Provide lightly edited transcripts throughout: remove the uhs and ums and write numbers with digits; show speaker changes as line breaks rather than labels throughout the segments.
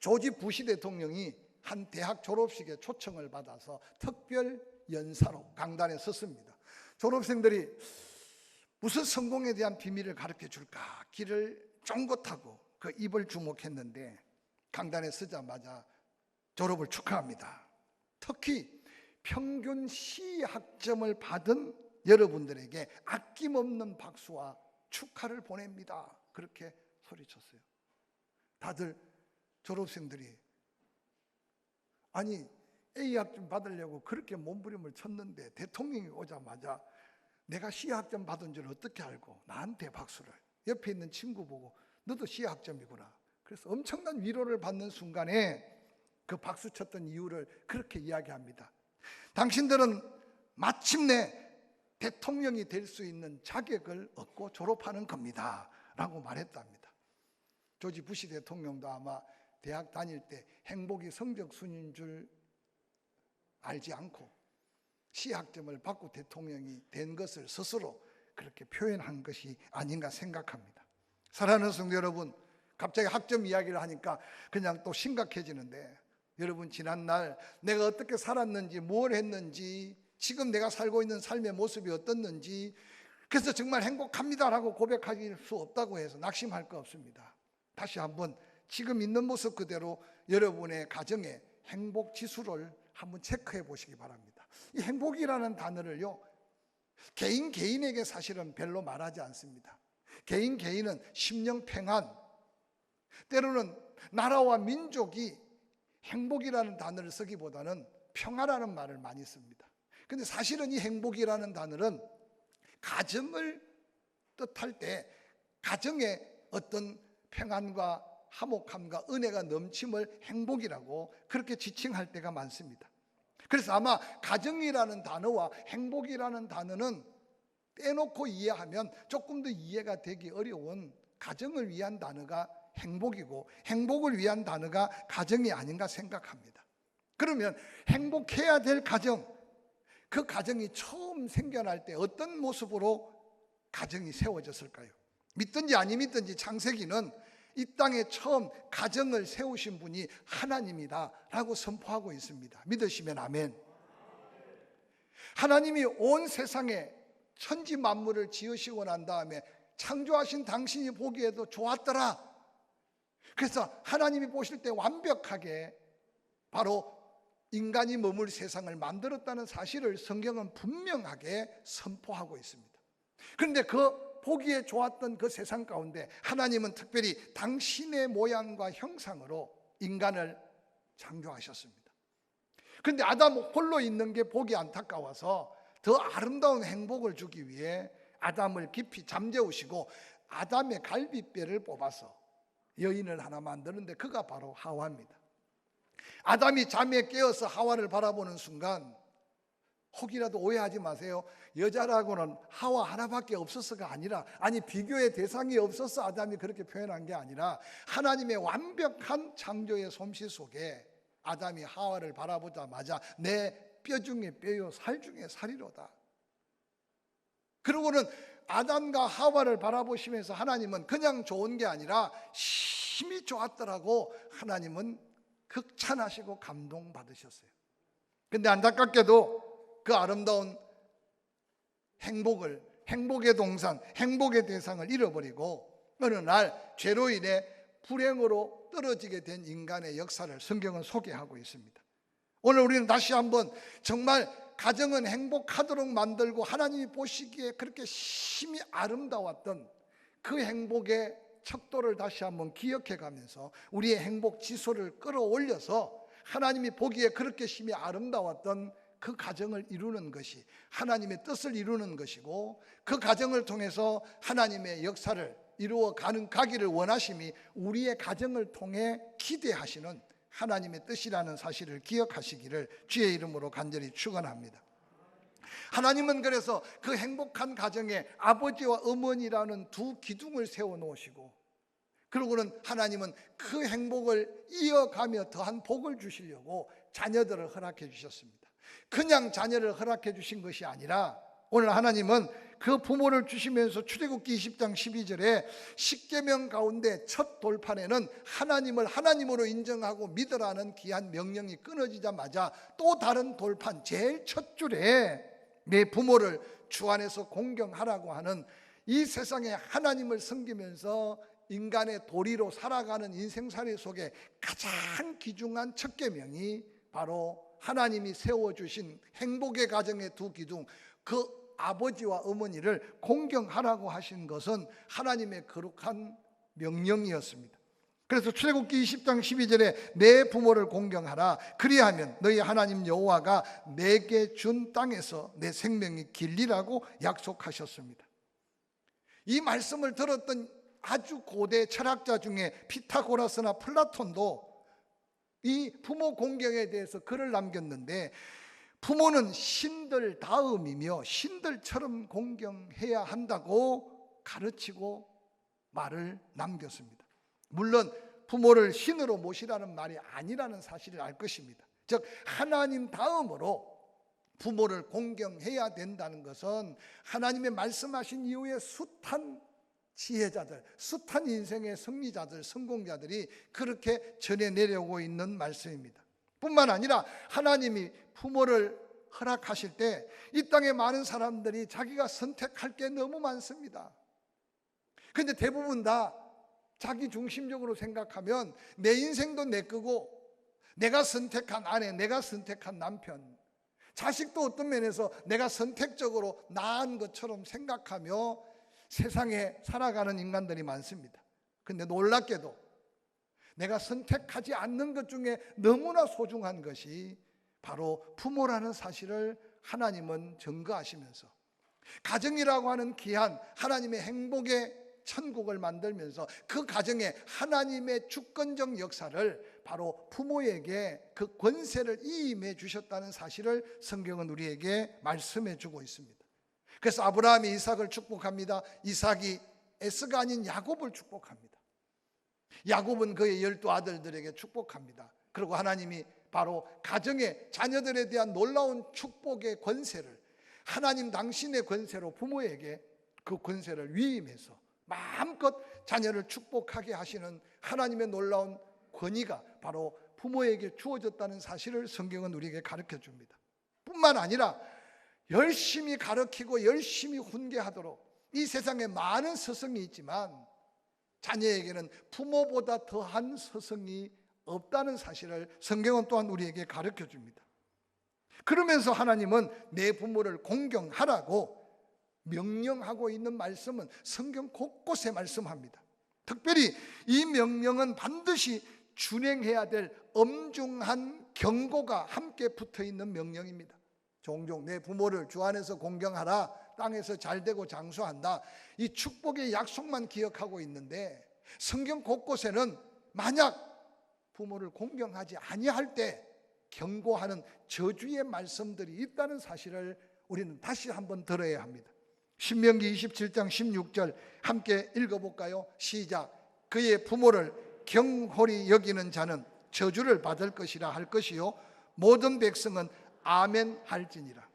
조지 부시 대통령이 한 대학 졸업식에 초청을 받아서 특별 연사로 강단에 섰습니다. 졸업생들이 무슨 성공에 대한 비밀을 가르쳐 줄까 길을 쫑긋하고 그 입을 주목했는데, 강단에 서자마자 졸업을 축하합니다. 특히 평균 시학점을 받은 여러분들에게 아낌없는 박수와 축하를 보냅니다. 그렇게 소리쳤어요. 다들 졸업생들이 아니 A학점 받으려고 그렇게 몸부림을 쳤는데 대통령이 오자마자 내가 C학점 받은 줄 어떻게 알고 나한테 박수를. 옆에 있는 친구 보고 너도 C학점이구나. 그래서 엄청난 위로를 받는 순간에 그 박수 쳤던 이유를 그렇게 이야기합니다. 당신들은 마침내 대통령이 될 수 있는 자격을 얻고 졸업하는 겁니다 라고 말했답니다. 조지 부시 대통령도 아마 대학 다닐 때 행복이 성적 순위인 줄 알지 않고 C학점을 받고 대통령이 된 것을 스스로 그렇게 표현한 것이 아닌가 생각합니다. 사랑하는 성도 여러분, 갑자기 학점 이야기를 하니까 그냥 또 심각해지는데, 여러분 지난날 내가 어떻게 살았는지, 뭘 했는지, 지금 내가 살고 있는 삶의 모습이 어떻는지, 그래서 정말 행복합니다라고 고백할 수 없다고 해서 낙심할 거 없습니다. 다시 한번 지금 있는 모습 그대로 여러분의 가정의 행복 지수를 한번 체크해 보시기 바랍니다. 이 행복이라는 단어를요, 개인에게 사실은 별로 말하지 않습니다. 개인은 심령 평안, 때로는 나라와 민족이 행복이라는 단어를 쓰기보다는 평화라는 말을 많이 씁니다. 근데 사실은 이 행복이라는 단어는 가정을 뜻할 때 가정의 어떤 평안과 화목함과 은혜가 넘침을 행복이라고 그렇게 지칭할 때가 많습니다. 그래서 아마 가정이라는 단어와 행복이라는 단어는 떼놓고 이해하면 조금 더 이해가 되기 어려운 가정을 위한 단어가 행복이고 행복을 위한 단어가 가정이 아닌가 생각합니다. 그러면 행복해야 될 가정, 그 가정이 처음 생겨날 때 어떤 모습으로 가정이 세워졌을까요? 믿든지 안 믿든지 창세기는 이 땅에 처음 가정을 세우신 분이 하나님이다 라고 선포하고 있습니다. 믿으시면 아멘. 하나님이 온 세상에 천지 만물을 지으시고 난 다음에 창조하신 당신이 보기에도 좋았더라. 그래서 하나님이 보실 때 완벽하게 바로 인간이 머물 세상을 만들었다는 사실을 성경은 분명하게 선포하고 있습니다. 그런데 그 보기에 좋았던 그 세상 가운데 하나님은 특별히 당신의 모양과 형상으로 인간을 창조하셨습니다. 그런데 아담 홀로 있는 게 보기 안타까워서 더 아름다운 행복을 주기 위해 아담을 깊이 잠재우시고 아담의 갈비뼈를 뽑아서 여인을 하나 만드는데 그가 바로 하와입니다. 아담이 잠에 깨어서 하와를 바라보는 순간 혹이라도 오해하지 마세요. 여자라고는 하와 하나밖에 없었어가 아니라, 아니 비교의 대상이 없어서 아담이 그렇게 표현한 게 아니라 하나님의 완벽한 창조의 솜씨 속에 아담이 하와를 바라보자마자 내 뼈 중에 뼈요 살 중에 살이로다. 그러고는 아담과 하와를 바라보시면서 하나님은 그냥 좋은 게 아니라 심히 좋았더라고 하나님은 극찬하시고 감동받으셨어요. 근데 안타깝게도 그 아름다운 행복의 동산, 행복의 대상을 잃어버리고 어느 날 죄로 인해 불행으로 떨어지게 된 인간의 역사를 성경은 소개하고 있습니다. 오늘 우리는 다시 한번 정말 가정은 행복하도록 만들고 하나님이 보시기에 그렇게 심히 아름다웠던 그 행복의 척도를 다시 한번 기억해 가면서 우리의 행복 지수를 끌어올려서 하나님이 보기에 그렇게 심히 아름다웠던 그 가정을 이루는 것이 하나님의 뜻을 이루는 것이고, 그 가정을 통해서 하나님의 역사를 이루어 가기를 원하심이 우리의 가정을 통해 기대하시는 하나님의 뜻이라는 사실을 기억하시기를 주의 이름으로 간절히 축원합니다. 하나님은 그래서 그 행복한 가정에 아버지와 어머니라는 두 기둥을 세워 놓으시고 그러고는 하나님은 그 행복을 이어가며 더한 복을 주시려고 자녀들을 허락해 주셨습니다. 그냥 자녀를 허락해 주신 것이 아니라 오늘 하나님은 그 부모를 주시면서 출애굽기 20장 12절에 십계명 가운데 첫 돌판에는 하나님을 하나님으로 인정하고 믿으라는 귀한 명령이 끊어지자마자 또 다른 돌판 제일 첫 줄에 내 부모를 주 안에서 공경하라고 하는, 이 세상에 하나님을 섬기면서 인간의 도리로 살아가는 인생살이 속에 가장 귀중한 첫 계명이 바로 하나님이 세워주신 행복의 가정의 두 기둥, 그 아버지와 어머니를 공경하라고 하신 것은 하나님의 거룩한 명령이었습니다. 그래서 출애굽기 20장 12절에 내 부모를 공경하라, 그리하면 너희 하나님 여호와가 내게 준 땅에서 내 생명이 길리라고 약속하셨습니다. 이 말씀을 들었던 아주 고대 철학자 중에 피타고라스나 플라톤도 이 부모 공경에 대해서 글을 남겼는데, 부모는 신들 다음이며 신들처럼 공경해야 한다고 가르치고 말을 남겼습니다. 물론 부모를 신으로 모시라는 말이 아니라는 사실을 알 것입니다. 즉 하나님 다음으로 부모를 공경해야 된다는 것은 하나님의 말씀하신 이후에 숱한 지혜자들, 숱한 인생의 승리자들, 성공자들이 그렇게 전해내려고 있는 말씀입니다. 뿐만 아니라 하나님이 부모를 허락하실 때 이 땅에 많은 사람들이 자기가 선택할 게 너무 많습니다. 그런데 대부분 다 자기 중심적으로 생각하면 내 인생도 내 거고, 내가 선택한 아내, 내가 선택한 남편, 자식도 어떤 면에서 내가 선택적으로 낳은 것처럼 생각하며 세상에 살아가는 인간들이 많습니다. 그런데 놀랍게도 내가 선택하지 않는 것 중에 너무나 소중한 것이 바로 부모라는 사실을 하나님은 증거하시면서 가정이라고 하는 귀한 하나님의 행복의 천국을 만들면서 그 가정에 하나님의 주권적 역사를 바로 부모에게 그 권세를 이임해 주셨다는 사실을 성경은 우리에게 말씀해 주고 있습니다. 그래서 아브라함이 이삭을 축복합니다. 이삭이 에서가 아닌 야곱을 축복합니다. 야곱은 그의 12아들들에게 축복합니다. 그리고 하나님이 바로 가정의 자녀들에 대한 놀라운 축복의 권세를, 하나님 당신의 권세로 부모에게 그 권세를 위임해서 마음껏 자녀를 축복하게 하시는 하나님의 놀라운 권위가 바로 부모에게 주어졌다는 사실을 성경은 우리에게 가르쳐 줍니다. 뿐만 아니라 열심히 가르치고 열심히 훈계하도록, 이 세상에 많은 스승이 있지만 자녀에게는 부모보다 더한 스승이 없다는 사실을 성경은 또한 우리에게 가르쳐 줍니다. 그러면서 하나님은 내 부모를 공경하라고 명령하고 있는 말씀은 성경 곳곳에 말씀합니다. 특별히 이 명령은 반드시 준행해야 될 엄중한 경고가 함께 붙어 있는 명령입니다. 종종 내 부모를 주 안에서 공경하라, 땅에서 잘되고 장수한다, 이 축복의 약속만 기억하고 있는데 성경 곳곳에는 만약 부모를 공경하지 아니할 때 경고하는 저주의 말씀들이 있다는 사실을 우리는 다시 한번 들어야 합니다. 신명기 27장 16절 함께 읽어볼까요? 시작. 그의 부모를 경홀히 여기는 자는 저주를 받을 것이라 할 것이요 모든 백성은 아멘 할지니라.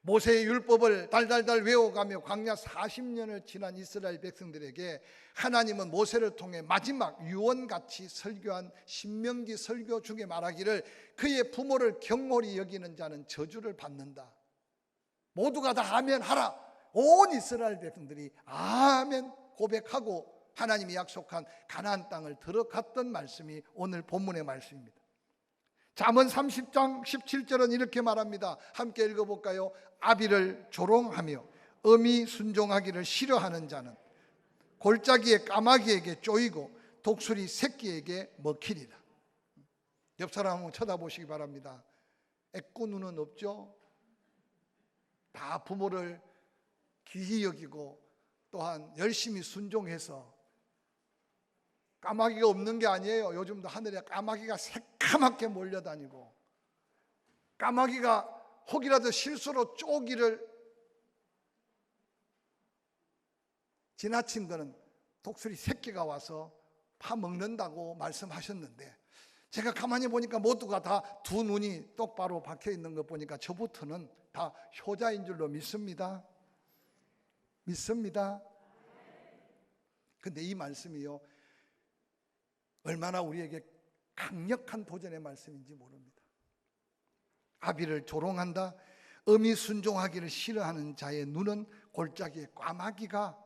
모세의 율법을 달달달 외워가며 광야 40년을 지난 이스라엘 백성들에게 하나님은 모세를 통해 마지막 유언같이 설교한 신명기 설교 중에 말하기를 그의 부모를 경홀히 여기는 자는 저주를 받는다. 모두가 다 아멘 하라. 온 이스라엘 백성들이 아멘 고백하고 하나님이 약속한 가나안 땅을 들어갔던 말씀이 오늘 본문의 말씀입니다. 잠언 30장 17절은 이렇게 말합니다. 함께 읽어볼까요? 아비를 조롱하며 엄히 순종하기를 싫어하는 자는 골짜기에 까마귀에게 쪼이고 독수리 새끼에게 먹히리라. 옆 사람 한번 쳐다보시기 바랍니다. 애꾸눈은 없죠? 다 부모를 귀히 여기고 또한 열심히 순종해서, 까마귀가 없는 게 아니에요. 요즘도 하늘에 까마귀가 새까맣게 몰려다니고, 까마귀가 혹이라도 실수로 쪼기를 지나친 거는 독수리 새끼가 와서 파먹는다고 말씀하셨는데, 제가 가만히 보니까 모두가 다 두 눈이 똑바로 박혀 있는 것 보니까 저부터는 다 효자인 줄로 믿습니다. 믿습니다. 근데 이 말씀이요, 얼마나 우리에게 강력한 도전의 말씀인지 모릅니다. 아비를 조롱한다, 엄히 순종하기를 싫어하는 자의 눈은 골짜기에 꽈마귀가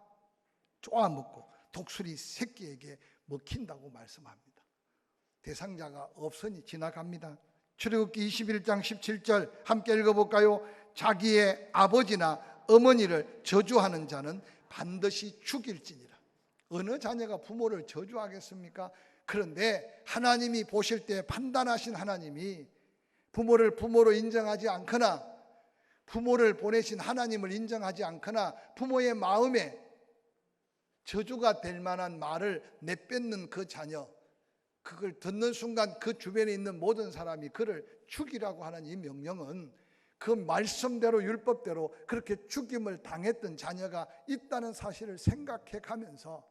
쪼아먹고 독수리 새끼에게 먹힌다고 말씀합니다. 대상자가 없으니 지나갑니다. 출애굽기 21장 17절 함께 읽어볼까요? 자기의 아버지나 어머니를 저주하는 자는 반드시 죽일지니라. 어느 자녀가 부모를 저주하겠습니까? 그런데 하나님이 보실 때 판단하신 하나님이 부모를 부모로 인정하지 않거나, 부모를 보내신 하나님을 인정하지 않거나, 부모의 마음에 저주가 될 만한 말을 내뱉는 그 자녀, 그걸 듣는 순간 그 주변에 있는 모든 사람이 그를 죽이라고 하는 이 명령은 그 말씀대로 율법대로 그렇게 죽임을 당했던 자녀가 있다는 사실을 생각해 가면서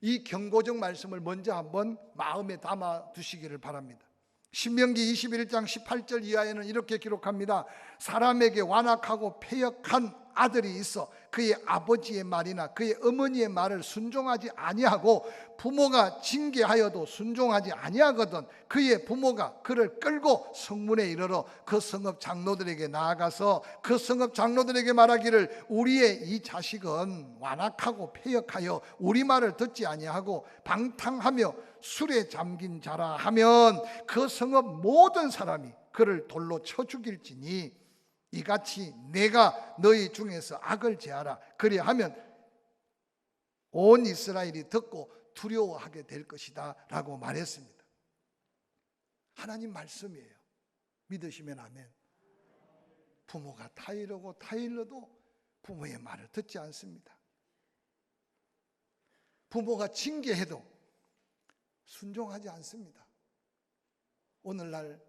이 경고적 말씀을 먼저 한번 마음에 담아 두시기를 바랍니다. 신명기 21장 18절 이하에는 이렇게 기록합니다. 사람에게 완악하고 패역한 아들이 있어 그의 아버지의 말이나 그의 어머니의 말을 순종하지 아니하고 부모가 징계하여도 순종하지 아니하거든 그의 부모가 그를 끌고 성문에 이르러 그 성읍 장로들에게 나아가서 그 성읍 장로들에게 말하기를 우리의 이 자식은 완악하고 패역하여 우리 말을 듣지 아니하고 방탕하며 술에 잠긴 자라 하면 그 성읍 모든 사람이 그를 돌로 쳐 죽일지니 이같이 내가 너희 중에서 악을 제하라. 그리하면 온 이스라엘이 듣고 두려워하게 될 것이다 라고 말했습니다. 하나님 말씀이에요. 믿으시면 아멘. 부모가 타이르고 타일러도 부모의 말을 듣지 않습니다. 부모가 징계해도 순종하지 않습니다. 오늘날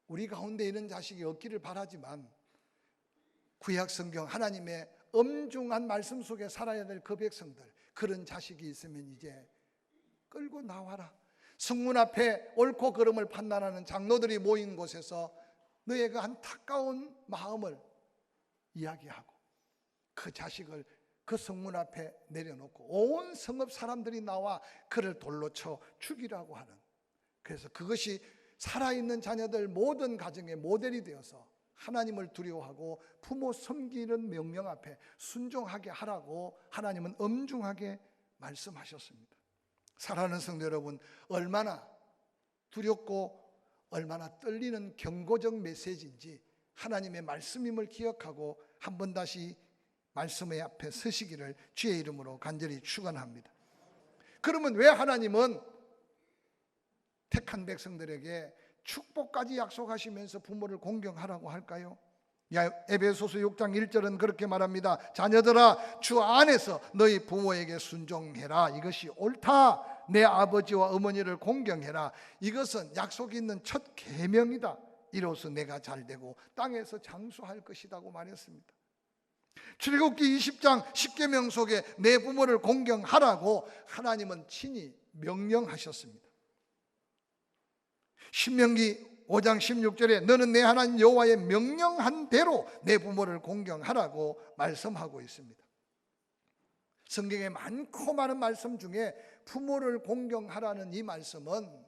우리 가운데 이런 자식이 없기를 바라지만 구약 성경 하나님의 엄중한 말씀 속에 살아야 될 그 백성들, 그런 자식이 있으면 이제 끌고 나와라. 성문 앞에 옳고 그름을 판단하는 장로들이 모인 곳에서 너의 그 안타까운 마음을 이야기하고 그 자식을 그 성문 앞에 내려놓고 온 성읍 사람들이 나와 그를 돌로 쳐 죽이라고 하는, 그래서 그것이 살아있는 자녀들 모든 가정의 모델이 되어서 하나님을 두려워하고 부모 섬기는 명령 앞에 순종하게 하라고 하나님은 엄중하게 말씀하셨습니다. 사랑하는 성도 여러분, 얼마나 두렵고 얼마나 떨리는 경고적 메시지인지 하나님의 말씀임을 기억하고 한 번 다시 말씀의 앞에 서시기를 주의 이름으로 간절히 축원합니다. 그러면 왜 하나님은 택한 백성들에게 축복까지 약속하시면서 부모를 공경하라고 할까요? 에베소서 6장 1절은 그렇게 말합니다. 자녀들아 주 안에서 너희 부모에게 순종해라. 이것이 옳다. 내 아버지와 어머니를 공경해라. 이것은 약속이 있는 첫 계명이다. 이로써 내가 잘되고 땅에서 장수할 것이라고 말했습니다. 출애굽기 20장 10계명 속에 내 부모를 공경하라고 하나님은 친히 명령하셨습니다. 신명기 5장 16절에 너는 내 하나님 여호와의 명령한 대로 내 부모를 공경하라고 말씀하고 있습니다. 성경에 많고 많은 말씀 중에 부모를 공경하라는 이 말씀은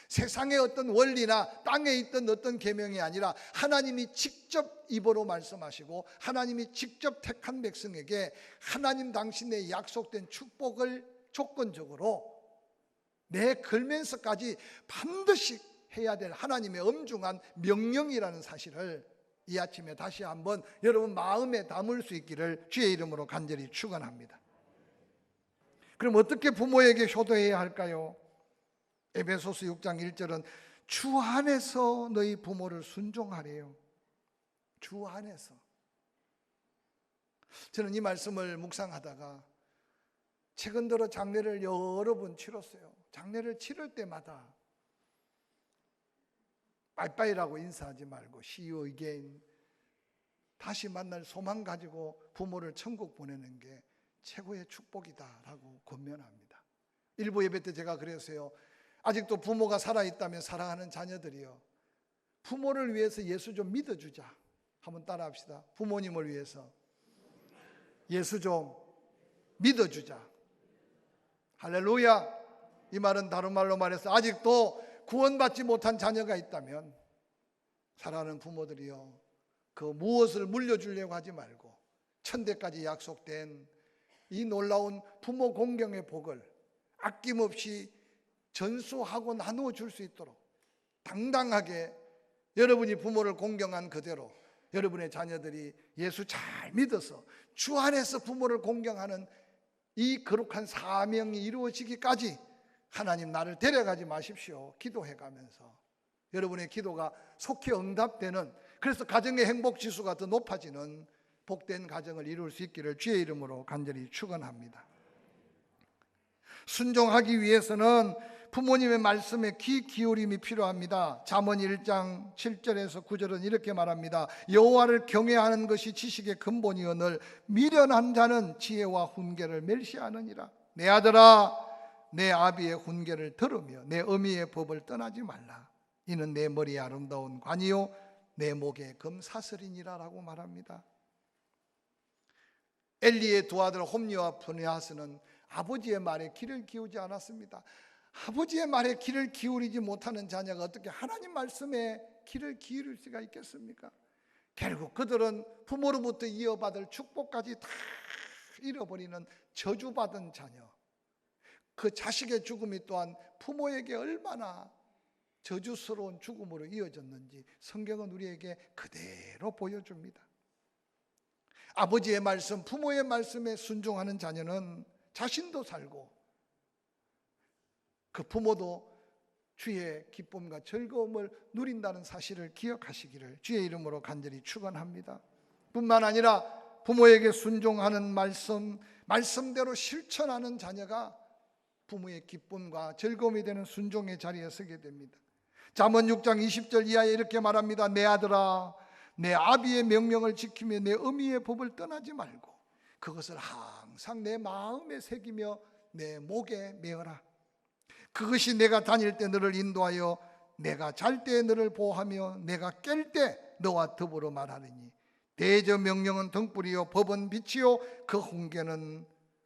세상의 어떤 원리나 땅에 있던 어떤 계명이 아니라 하나님이 직접 입으로 말씀하시고 하나님이 직접 택한 백성에게 하나님 당신의 약속된 축복을 조건적으로 내걸면서까지 반드시 해야 될 하나님의 엄중한 명령이라는 사실을 이 아침에 다시 한번 여러분 마음에 담을 수 있기를 주의 이름으로 간절히 축원합니다. 그럼 어떻게 부모에게 효도해야 할까요? 에베소서 6장 1절은 주 안에서 너희 부모를 순종하래요. 주 안에서. 저는 이 말씀을 묵상하다가 최근 들어 장례를 여러 번 치렀어요. 장례를 치를 때마다 빠이빠이라고 인사하지 말고 See you again, 다시 만날 소망 가지고 부모를 천국 보내는 게 최고의 축복이다라고 권면합니다. 일부 예배 때 제가 그랬어요. 아직도 부모가 살아있다면 사랑하는 자녀들이요, 부모를 위해서 예수 좀 믿어주자. 한번 따라합시다. 부모님을 위해서 예수 좀 믿어주자. 할렐루야. 이 말은 다른 말로 말해서 아직도 구원받지 못한 자녀가 있다면 사랑하는 부모들이요, 그 무엇을 물려주려고 하지 말고 천대까지 약속된 이 놀라운 부모 공경의 복을 아낌없이 전수하고 나누어 줄 수 있도록 당당하게 여러분이 부모를 공경한 그대로 여러분의 자녀들이 예수 잘 믿어서 주 안에서 부모를 공경하는 이 거룩한 사명이 이루어지기까지 하나님 나를 데려가지 마십시오. 기도해가면서 여러분의 기도가 속히 응답되는, 그래서 가정의 행복지수가 더 높아지는 복된 가정을 이룰 수 있기를 주의 이름으로 간절히 축원합니다. 순종하기 위해서는 부모님의 말씀에 귀 기울임이 필요합니다. 잠언 1장 7절에서 9절은 이렇게 말합니다. 여호와를 경외하는 것이 지식의 근본이오늘 미련한 자는 지혜와 훈계를 멸시하느니라. 내 아들아, 내 아비의 훈계를 들으며 내 어미의 법을 떠나지 말라. 이는 내 머리에 아름다운 관이요 내 목에 금사슬이니라 라고 말합니다. 엘리의 두 아들 홈리와 브느하스는 아버지의 말에 귀를 기울이지 않았습니다. 아버지의 말에 귀를 기울이지 못하는 자녀가 어떻게 하나님 말씀에 귀를 기울일 수가 있겠습니까? 결국 그들은 부모로부터 이어받을 축복까지 다 잃어버리는 저주받은 자녀, 그 자식의 죽음이 또한 부모에게 얼마나 저주스러운 죽음으로 이어졌는지 성경은 우리에게 그대로 보여줍니다. 아버지의 말씀, 부모의 말씀에 순종하는 자녀는 자신도 살고 그 부모도 주의 기쁨과 즐거움을 누린다는 사실을 기억하시기를 주의 이름으로 간절히 축원합니다. 뿐만 아니라 부모에게 순종하는 말씀대로 실천하는 자녀가 부모의 기쁨과 즐거움이 되는 순종의 자리에 서게 됩니다. 잠언 6장 20절 이하에 이렇게 말합니다. 내 아들아, 내 아비의 명령을 지키며 내 어미의 법을 떠나지 말고 그것을 항상 내 마음에 새기며 내 목에 메어라. 그것이 내가 다닐 때 너를 인도하여 내가 잘 때 너를 보호하며 내가 깰 때 너와 더불어 말하느니 대저 명령은 등불이요 법은 빛이요 그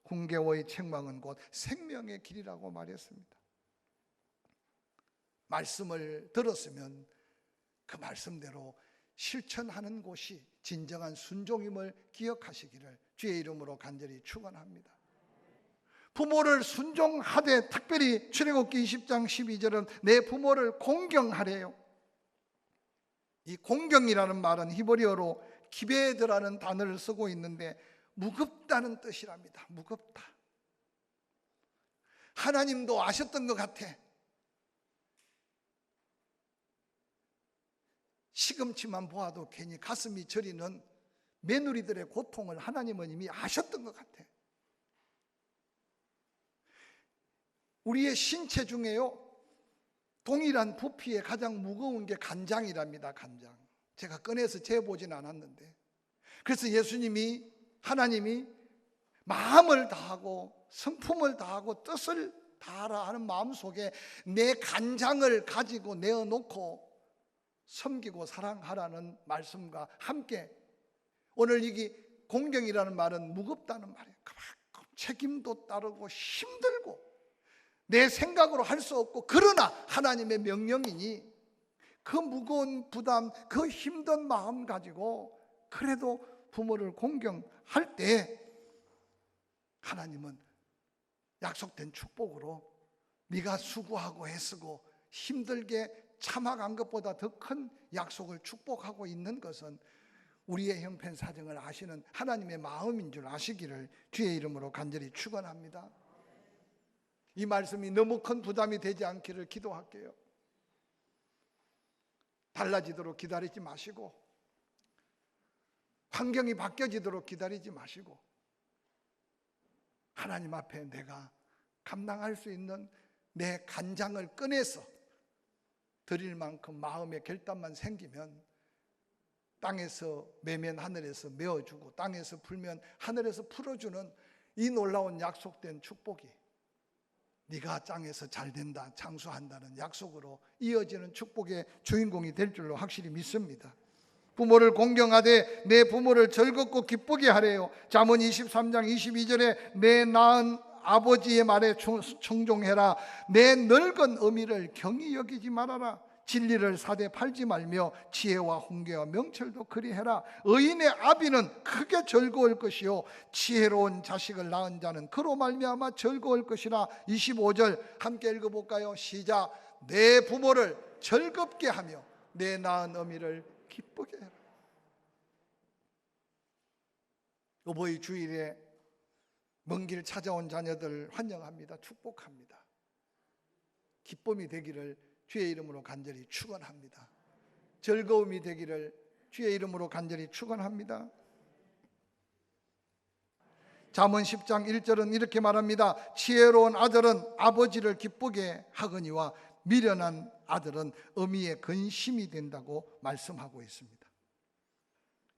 훈계의 책망은 곧 생명의 길이라고 말했습니다. 말씀을 들었으면 그 말씀대로 실천하는 곳이 진정한 순종임을 기억하시기를 주의 이름으로 간절히 축원합니다. 부모를 순종하되 특별히 출애굽기 20장 12절은 내 부모를 공경하래요. 이 공경이라는 말은 히브리어로 기베드라는 단어를 쓰고 있는데 무겁다는 뜻이랍니다. 무겁다. 하나님도 아셨던 것 같아. 시금치만 보아도 괜히 가슴이 저리는 며느리들의 고통을 하나님은 이미 아셨던 것 같아. 우리의 신체 중에요, 동일한 부피에 가장 무거운 게 간장이랍니다. 간장. 제가 꺼내서 재보진 않았는데, 그래서 예수님이, 하나님이 마음을 다하고 성품을 다하고 뜻을 다하라 하는 마음속에 내 간장을 가지고 내어놓고 섬기고 사랑하라는 말씀과 함께 오늘 이게 공경이라는 말은 무겁다는 말이에요. 그만큼 책임도 따르고 힘들고 내 생각으로 할 수 없고, 그러나 하나님의 명령이니 그 무거운 부담, 그 힘든 마음 가지고 그래도 부모를 공경할 때 하나님은 약속된 축복으로 네가 수고하고 애쓰고 힘들게 참아간 것보다 더 큰 약속을 축복하고 있는 것은 우리의 형편 사정을 아시는 하나님의 마음인 줄 아시기를 주의 이름으로 간절히 축원합니다. 이 말씀이 너무 큰 부담이 되지 않기를 기도할게요. 달라지도록 기다리지 마시고, 환경이 바뀌어지도록 기다리지 마시고, 하나님 앞에 내가 감당할 수 있는 내 간장을 꺼내서 드릴 만큼 마음의 결단만 생기면 땅에서 매면 하늘에서 메어주고 땅에서 풀면 하늘에서 풀어주는 이 놀라운 약속된 축복이 네가 땅에서 잘 된다, 장수한다는 약속으로 이어지는 축복의 주인공이 될 줄로 확실히 믿습니다. 부모를 공경하되 내 부모를 즐겁고 기쁘게 하래요. 잠언 23장 22절에 내 낳은 아버지의 말에 청종해라. 내 늙은 어미를 경히 여기지 말아라. 진리를 사대 팔지 말며 지혜와 훈계와 명철도 그리해라. 의인의 아비는 크게 즐거울 것이요 지혜로운 자식을 낳은 자는 그로 말미암아 즐거울 것이라. 25절 함께 읽어볼까요? 시작. 내 부모를 즐겁게 하며 내 낳은 어미를 기쁘게 해라. 어버이 주일에 먼 길 찾아온 자녀들 환영합니다. 축복합니다. 기쁨이 되기를 주의 이름으로 간절히 축원합니다. 즐거움이 되기를 주의 이름으로 간절히 축원합니다. 잠언 10장 1절은 이렇게 말합니다. 지혜로운 아들은 아버지를 기쁘게 하거니와 미련한 아들은 어미의 근심이 된다고 말씀하고 있습니다.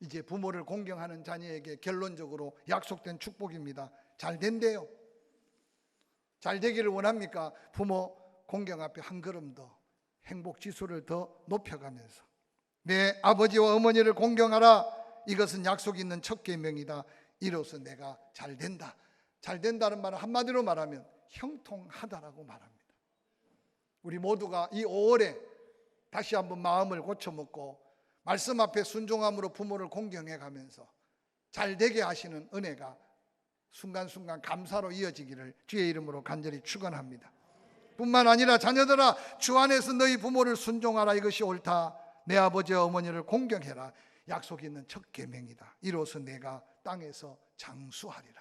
이제 부모를 공경하는 자녀에게 결론적으로 약속된 축복입니다. 잘 된대요. 잘 되기를 원합니까? 부모 공경 앞에 한 걸음 더 행복 지수를 더 높여가면서 내 아버지와 어머니를 공경하라. 이것은 약속 있는 첫 계명이다. 이로써 내가 잘 된다. 잘 된다는 말은 한마디로 말하면 형통하다라고 말합니다. 우리 모두가 이 5월에 다시 한번 마음을 고쳐먹고 말씀 앞에 순종함으로 부모를 공경해 가면서 잘 되게 하시는 은혜가 순간순간 감사로 이어지기를 주의 이름으로 간절히 축원합니다. 뿐만 아니라 자녀들아 주 안에서 너희 부모를 순종하라. 이것이 옳다. 내 아버지와 어머니를 공경해라. 약속이 있는 첫 계명이다. 이로써 내가 땅에서 장수하리라.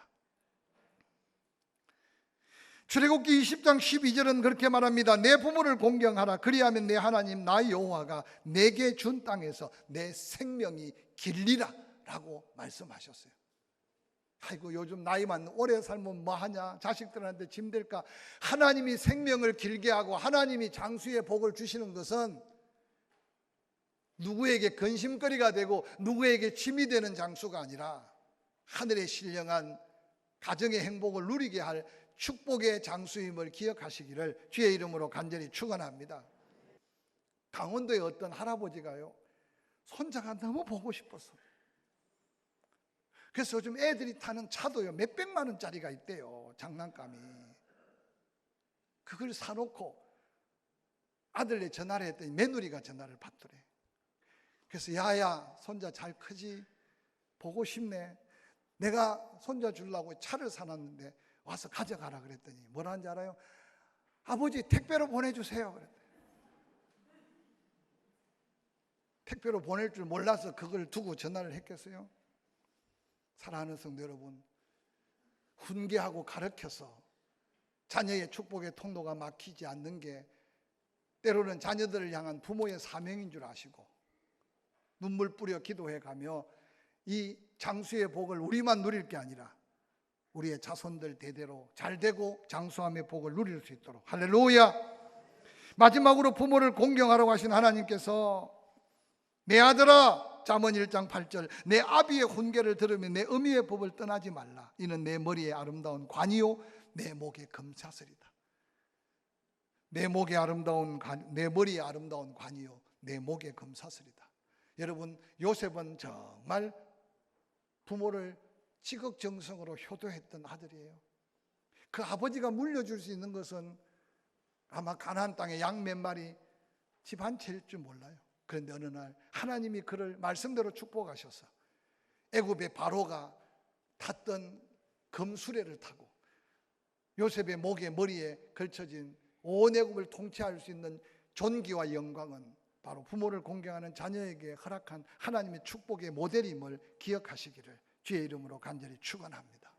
출애굽기 20장 12절은 그렇게 말합니다. 내 부모를 공경하라. 그리하면 내 하나님 나 여호와가 내게 준 땅에서 내 생명이 길리라 라고 말씀하셨어요. 아이고 요즘 나이 많는 오래 살면 뭐하냐, 자식들한테 짐될까. 하나님이 생명을 길게 하고 하나님이 장수의 복을 주시는 것은 누구에게 근심거리가 되고 누구에게 짐이 되는 장수가 아니라 하늘의 신령한 가정의 행복을 누리게 할 축복의 장수임을 기억하시기를 주의 이름으로 간절히 축원합니다. 강원도의 어떤 할아버지가요, 손자가 너무 보고 싶었어. 그래서 요즘 애들이 타는 차도요 몇백만 원짜리가 있대요. 장난감이. 그걸 사놓고 아들네 전화를 했더니 며느리가 전화를 받더래. 그래서 야야 손자 잘 크지? 보고 싶네. 내가 손자 주려고 차를 사놨는데 와서 가져가라 그랬더니 뭐라는지 알아요? 아버지 택배로 보내주세요 그랬더니. 택배로 보낼 줄 몰라서 그걸 두고 전화를 했겠어요? 사랑하는 성도 여러분, 훈계하고 가르쳐서 자녀의 축복의 통로가 막히지 않는 게 때로는 자녀들을 향한 부모의 사명인 줄 아시고 눈물 뿌려 기도해 가며 이 장수의 복을 우리만 누릴 게 아니라 우리의 자손들 대대로 잘되고 장수함의 복을 누릴 수 있도록. 할렐루야. 마지막으로 부모를 공경하라고 하신 하나님께서 내 아들아, 잠언 1장 8절, 내 아비의 훈계를 들으면 내 어미의 법을 떠나지 말라. 이는 내 머리에 아름다운 관이요 내 목에 금사슬이다. 내 목에 아름다운 내 머리에 아름다운 관이요 내 목에 금사슬이다. 여러분, 요셉은 정말 부모를 지극정성으로 효도했던 아들이에요. 그 아버지가 물려줄 수 있는 것은 아마 가나안 땅에 양 몇 마리, 집 한 채일 줄 몰라요. 그런데 어느 날 하나님이 그를 말씀대로 축복하셔서 애굽의 바로가 탔던 금수레를 타고 요셉의 목에 머리에 걸쳐진 온 애굽을 통치할 수 있는 존귀와 영광은 바로 부모를 공경하는 자녀에게 허락한 하나님의 축복의 모델임을 기억하시기를 주의 이름으로 간절히 축원합니다.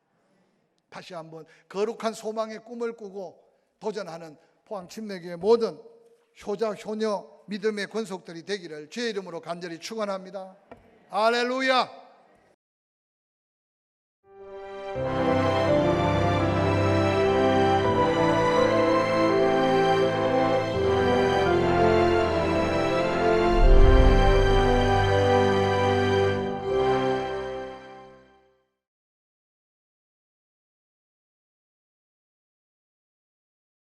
다시 한번 거룩한 소망의 꿈을 꾸고 도전하는 포항 침례교회 모든 효자 효녀 믿음의 권속들이 되기를 주의 이름으로 간절히 축원합니다. 할렐루야.